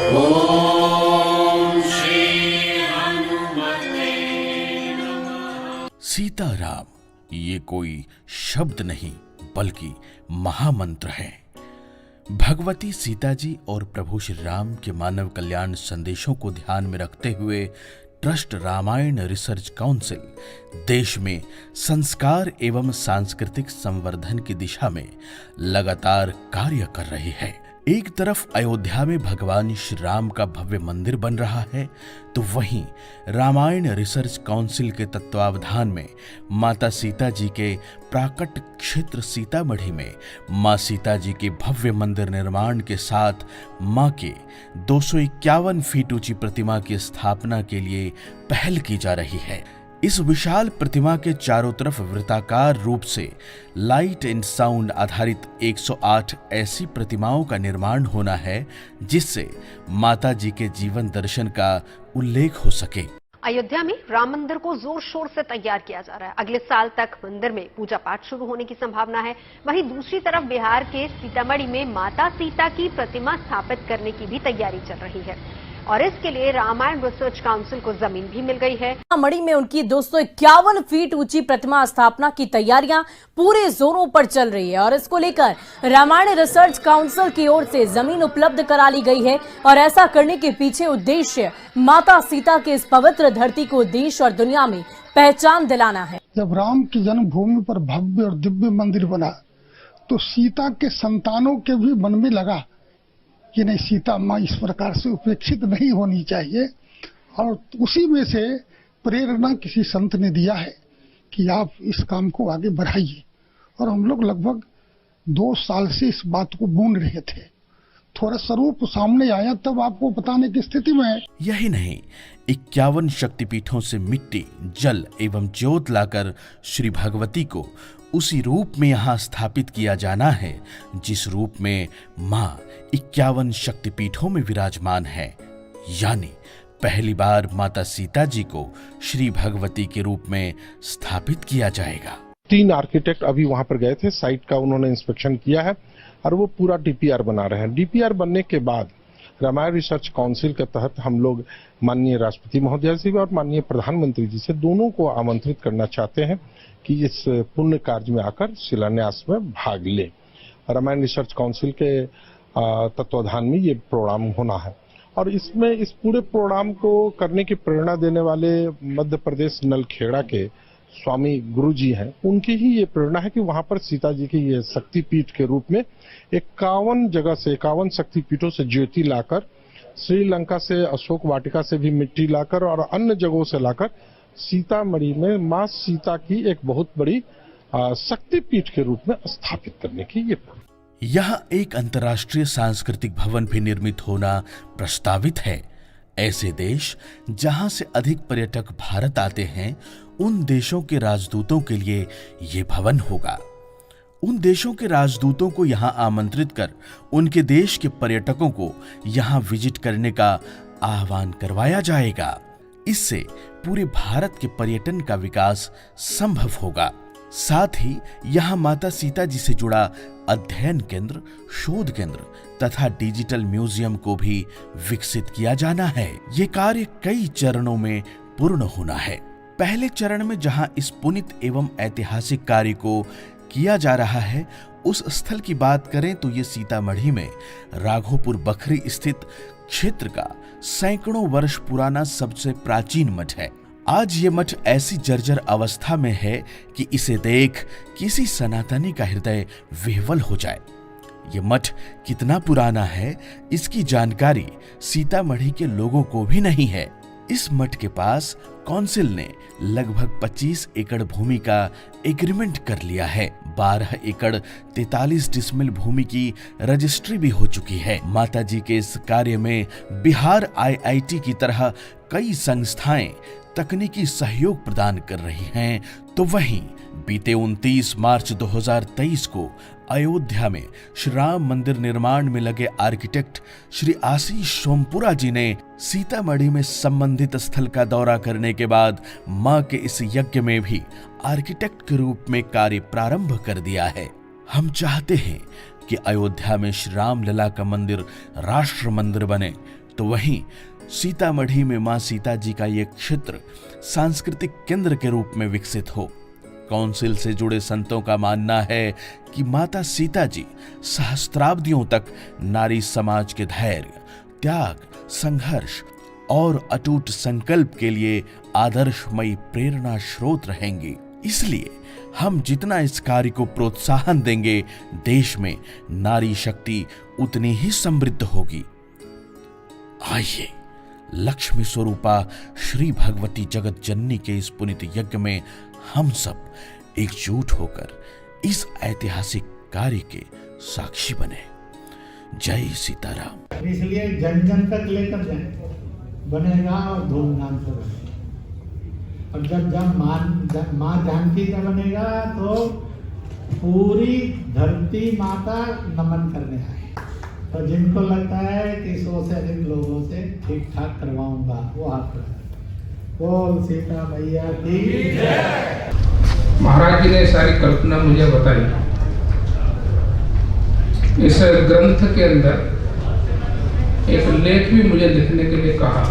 ओम श्री हनुमते नमः। सीताराम ये कोई शब्द नहीं बल्कि महामंत्र है। भगवती सीता जी और प्रभु श्री राम के मानव कल्याण संदेशों को ध्यान में रखते हुए ट्रस्ट रामायण रिसर्च काउंसिल देश में संस्कार एवं सांस्कृतिक संवर्धन की दिशा में लगातार कार्य कर रही है। एक तरफ अयोध्या में भगवान श्री राम का भव्य मंदिर बन रहा है, तो वहीं रामायण रिसर्च काउंसिल के तत्वावधान में माता सीता जी के प्राकट क्षेत्र सीतामढ़ी में मां सीता जी के भव्य मंदिर निर्माण के साथ मां के 251 फीट ऊंची प्रतिमा की स्थापना के लिए पहल की जा रही है। इस विशाल प्रतिमा के चारों तरफ वृत्ताकार रूप से लाइट एंड साउंड आधारित 108 ऐसी प्रतिमाओं का निर्माण होना है जिससे माता जी के जीवन दर्शन का उल्लेख हो सके। अयोध्या में राम मंदिर को जोर शोर से तैयार किया जा रहा है। अगले साल तक मंदिर में पूजा पाठ शुरू होने की संभावना है। वहीं दूसरी तरफ बिहार के सीतामढ़ी में माता सीता की प्रतिमा स्थापित करने की भी तैयारी चल रही है और इसके लिए रामायण रिसर्च काउंसिल को जमीन भी मिल गई है। सीतामढ़ी में उनकी 251 फीट ऊंची प्रतिमा स्थापना की तैयारियां पूरे जोरों पर चल रही है और इसको लेकर रामायण रिसर्च काउंसिल की ओर से जमीन उपलब्ध करा ली गई है और ऐसा करने के पीछे उद्देश्य माता सीता के इस पवित्र धरती को देश और दुनिया में पहचान दिलाना है। जब राम की जन्मभूमि पर भव्य और दिव्य मंदिर बना तो सीता के संतानों के भी मन में लगा कि नहीं, सीता माँ इस प्रकार से उपेक्षित नहीं होनी चाहिए और उसी में से प्रेरणा किसी संत ने दिया है कि आप इस काम को आगे बढ़ाइए और हम लोग लगभग 2 साल से इस बात को बूंद रहे थे। थोड़ा स्वरूप सामने आया तब आपको बताने की स्थिति में है। यही नहीं, 51 शक्तिपीठों से मिट्टी, जल एवं ज्योत लाकर श्री भगवती को उसी रूप में यहाँ स्थापित किया जाना है जिस रूप में माँ 51 शक्तिपीठों में विराजमान है। यानी पहली बार माता सीता जी को श्री भगवती के रूप में स्थापित किया जाएगा। 3 आर्किटेक्ट अभी वहां पर गए थे, साइट का उन्होंने इंस्पेक्शन किया है और वो पूरा डीपीआर बना रहे हैं। डीपीआर बनने के बाद रामायण रिसर्च काउंसिल के तहत हम लोग माननीय राष्ट्रपति महोदय जी और माननीय प्रधानमंत्री जी से दोनों को आमंत्रित करना चाहते हैं कि इस पुण्य कार्य में आकर शिलान्यास में भाग ले। रामायण रिसर्च काउंसिल के तत्वाधान में ये प्रोग्राम होना है और इसमें इस पूरे प्रोग्राम को करने की प्रेरणा देने वाले मध्य प्रदेश नलखेड़ा के स्वामी गुरु जी हैं। उनकी ही ये प्रेरणा है कि वहां पर सीता जी की ये शक्तिपीठ के रूप में 51 जगह से 51 शक्तिपीठों से ज्योति लाकर, श्रीलंका से अशोक वाटिका से भी मिट्टी लाकर और अन्य जगहों से लाकर सीतामढ़ी में मां सीता की एक बहुत बड़ी शक्तिपीठ के रूप में स्थापित करने की ये। यहाँ एक अंतर्राष्ट्रीय सांस्कृतिक भवन भी निर्मित होना प्रस्तावित है। ऐसे देश जहां से अधिक पर्यटक भारत आते हैं, उन देशों के राजदूतों के लिए ये भवन होगा। उन देशों के राजदूतों को यहाँ आमंत्रित कर उनके देश के पर्यटकों को यहाँ विजिट करने का आह्वान करवाया जाएगा। इससे पूरे भारत के पर्यटन का विकास संभव होगा। साथ ही यहाँ माता सीता जी से जुड़ा अध्ययन केंद्र, शोध केंद्र तथा डिजिटल म्यूजियम को भी विकसित किया जाना है। ये कार्य कई चरणों में पूर्ण होना है। पहले चरण में जहां इस पुनित एवं ऐतिहासिक कार्य को किया जा रहा है, उस स्थल की बात करें तो ये सीतामढ़ी में राघोपुर बखरी स्थित क्षेत्र का सैकड़ों वर्ष पुराना सबसे प्राचीन मठ है। आज ये मठ ऐसी जर्जर अवस्था में है कि इसे देख किसी सनातनी का हृदय विह्वल हो जाए। ये मठ कितना पुराना है, इसकी जानकारी सीतामढ़ी के लोगों को भी नहीं है। इस मठ के पास काउंसिल ने लगभग 25 एकड़ भूमि का एग्रीमेंट कर लिया है। 12 एकड़ 43 डिसमिल भूमि की रजिस्ट्री भी हो चुकी है। माता जी के इस कार्य में बिहार IIT की तरह कई संस्थाएं तकनीकी सहयोग प्रदान कर रही हैं। तो वहीं बीते 29 मार्च 2023 को अयोध्या में श्री राम मंदिर निर्माण में लगे आर्किटेक्ट श्री आशीष सोमपुरा जी ने सीतामढ़ी में संबंधित स्थल का दौरा करने के बाद मां के इस यज्ञ में भी आर्किटेक्ट के रूप में कार्य प्रारंभ कर दिया है। हम चाहते हैं कि अयोध्या में श्री राम लला का मंदिर राष्ट्र मंदिर बने, तो वहीं सीतामढ़ी में मां सीता जी का ये क्षेत्र सांस्कृतिक केंद्र के रूप में विकसित हो। काउंसिल से जुड़े संतों का मानना है कि माता सीता जी सहस्त्राब्दियों तक नारी समाज के धैर्य, त्याग, संघर्ष और अटूट संकल्प के लिए आदर्शमयी प्रेरणा स्रोत रहेंगी। इसलिए हम जितना इस कार्य को प्रोत्साहन देंगे, देश में नारी शक्ति उतनी ही समृद्ध होगी। आइए लक्ष्मी स्वरूपा श्री भगवती जगत जननी के इस पुनित यज्ञ में हम सब एकजुट होकर इस ऐतिहासिक कार्य के साक्षी बने। जय सीताराम। इसलिए जन जन तक लेकर जाए बनेगा और धूमधाम से बनेगा। और जब माँ जानकी का बनेगा तो पूरी धरती माता नमन करने आए। तो जिनको लगता है कि 100 से अधिक लोगों से ठीक ठाक करवाऊंगा, वो हाथ बढ़ाए। बोल सीता मैया की जय। महाराज जी ने सारी कल्पना मुझे बताई। इस ग्रंथ के अंदर एक लेख भी मुझे लिखने के लिए कहा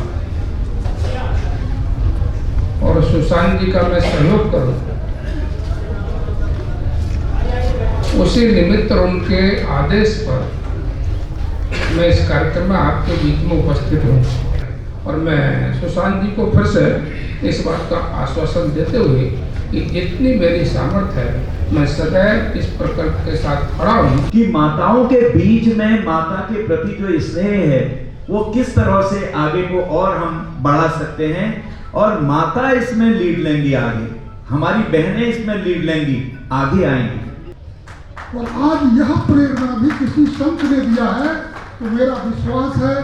और सुशांत जी का मैं सहयोग करूं, उसी निमित्त और उनके आदेश पर मैं इस कार्यक्रम में आपके बीच में उपस्थित हूँ। और मैं सुशांत जी को फिर से इस बात का आश्वासन देते हुए कि जितनी मेरी सामर्थ्य है मैं सदैव इस प्रकल्प के साथ खड़ा हूँ कि माताओं के बीच में माता के प्रति जो स्नेह है वो किस तरह से आगे को और हम बढ़ा सकते हैं, और माता इसमें लीड लेंगी, आगे हमारी बहनें इसमें लीड लेंगी, आगे आएंगी। और आज यह प्रेरणा भी किसी संत ने दिया है, तो मेरा विश्वास है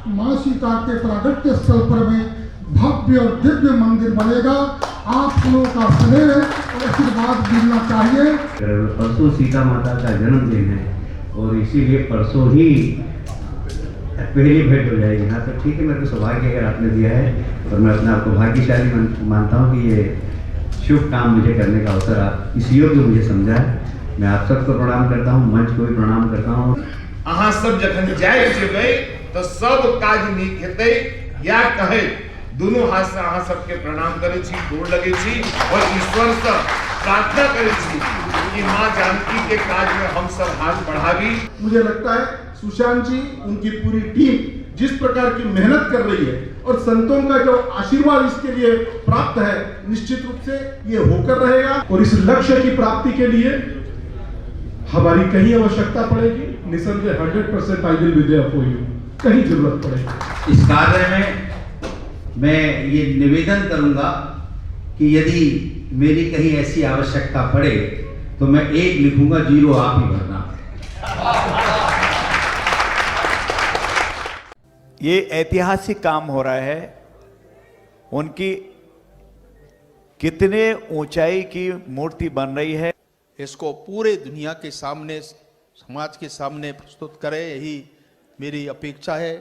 मां सीता के प्रागट्य स्थल पर में भव्य और दिव्य मंदिर बनेगा। आप लोगों का स्नेह और आशीर्वाद मिलना चाहिए। परसों सीता माता का जन्मदिन है और इसीलिए परसों ही पहली भेंट हो जाएगी। हाँ, तो ठीक है, मेरे को सौभाग्य अगर आपने दिया है और मैं अपने आप को भाग्यशाली मानता हूँ कि ये शुभ काम मुझे करने का अवसर आप इस योग्य मुझे समझा है। मैं आप सबको प्रणाम करता हूँ, मंच को भी प्रणाम करता हूँ। अहाँ सब जखन जाय जेबै तो सब काज नीक हेतै या कहे दोनों हाथ से अहाँ सबके प्रणाम करै छी, गोर लगै छी और ईश्वर से प्रार्थना करै छी कि मां जानकी के काज में हम सब हाथ बढ़ावी। मुझे लगता है सुशांत जी, उनकी पूरी टीम जिस प्रकार की मेहनत कर रही है और संतों का जो आशीर्वाद इसके लिए प्राप्त है, निश्चित रूप से ये होकर रहेगा। और इस लक्ष्य की प्राप्ति के लिए हमारी कहीं आवश्यकता पड़ेगी, निसंदेह 100% I will be there for you. कहीं जरूरत पड़ेगी इस कार्य में मैं ये निवेदन करूंगा कि यदि मेरी कहीं ऐसी आवश्यकता पड़े तो मैं 1 लिखूंगा, 0 आप ही भरना। ये ऐतिहासिक काम हो रहा है। उनकी कितने ऊंचाई की मूर्ति बन रही है, इसको पूरे दुनिया के सामने, समाज के सामने प्रस्तुत करें, यही मेरी अपेक्षा है।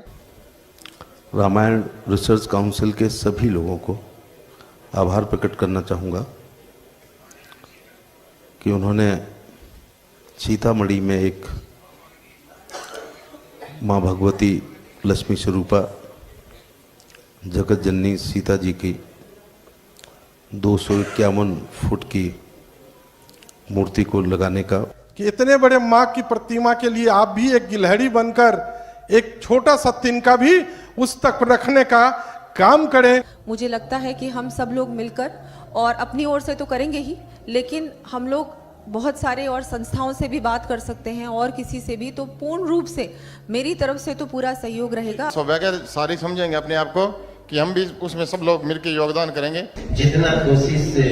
रामायण रिसर्च काउंसिल के सभी लोगों को आभार प्रकट करना चाहूँगा कि उन्होंने सीतामढ़ी में एक माँ भगवती लक्ष्मी स्वरूपा जगत जननी सीता जी की 251 फुट की मूर्ति को लगाने का, कि इतने बड़े माँ की प्रतिमा के लिए आप भी एक गिलहरी बनकर एक छोटा सा तिनका भी उस तक रखने का काम करें। मुझे लगता है कि हम सब लोग मिलकर, और अपनी ओर से तो करेंगे ही, लेकिन हम लोग बहुत सारे और संस्थाओं से भी बात कर सकते हैं और किसी से भी, तो पूर्ण रूप से मेरी तरफ से तो पूरा सहयोग रहेगा। सौभाग्य सारी समझेंगे अपने आप को कि हम भी उसमें सब लोग मिलकर योगदान करेंगे। जितना कोशिश से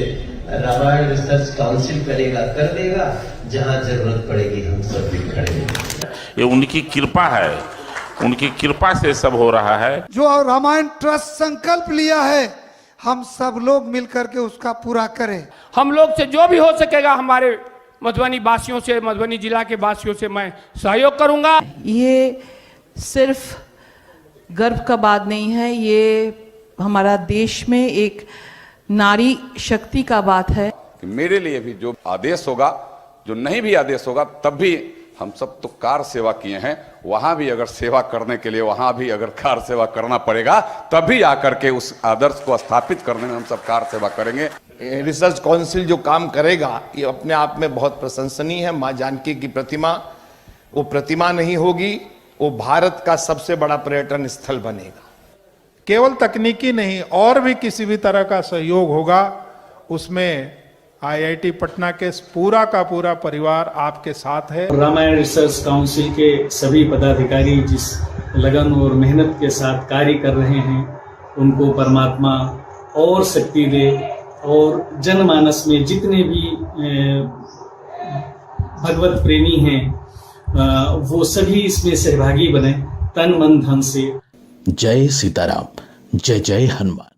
रामायण रिसर्च काउंसिल करेगा कर देगा, जहां जरूरत पड़ेगी हम सब भी खड़े हैं। ये उनकी कृपा है, उनकी कृपा से सब हो रहा है। जो रामायण ट्रस्ट संकल्प लिया है, हम सब लोग मिलकर के उसका पूरा करें। हम लोग से जो भी हो सकेगा, हमारे मधुबनी वासियों से, मधुबनी जिला के वासियों से मैं सहयोग करूंगा। ये सिर्फ गर्व का बात नहीं है, ये हमारा देश में एक नारी शक्ति का बात है। मेरे लिए भी जो आदेश होगा, जो नहीं भी आदेश होगा, तब भी हम सब तो कार सेवा किए हैं, वहां भी अगर सेवा करने के लिए वहां भी अगर कार सेवा करना पड़ेगा तभी आकर के उस आदर्श को स्थापित करने में हम सब कार सेवा करेंगे। रिसर्च काउंसिल जो काम करेगा ये अपने आप में बहुत प्रशंसनीय है। मां जानकी की प्रतिमा वो प्रतिमा नहीं होगी, वो भारत का सबसे बड़ा पर्यटन स्थल बनेगा। केवल तकनीकी नहीं और भी किसी भी तरह का सहयोग होगा, उसमें IIT पटना के पूरा का पूरा परिवार आपके साथ है। रामायण रिसर्च काउंसिल के सभी पदाधिकारी जिस लगन और मेहनत के साथ कार्य कर रहे हैं उनको परमात्मा और शक्ति दे, और जनमानस में जितने भी भगवत प्रेमी हैं वो सभी इसमें सहभागी बने तन मन धन से। जय सीताराम, जय जय हनुमान।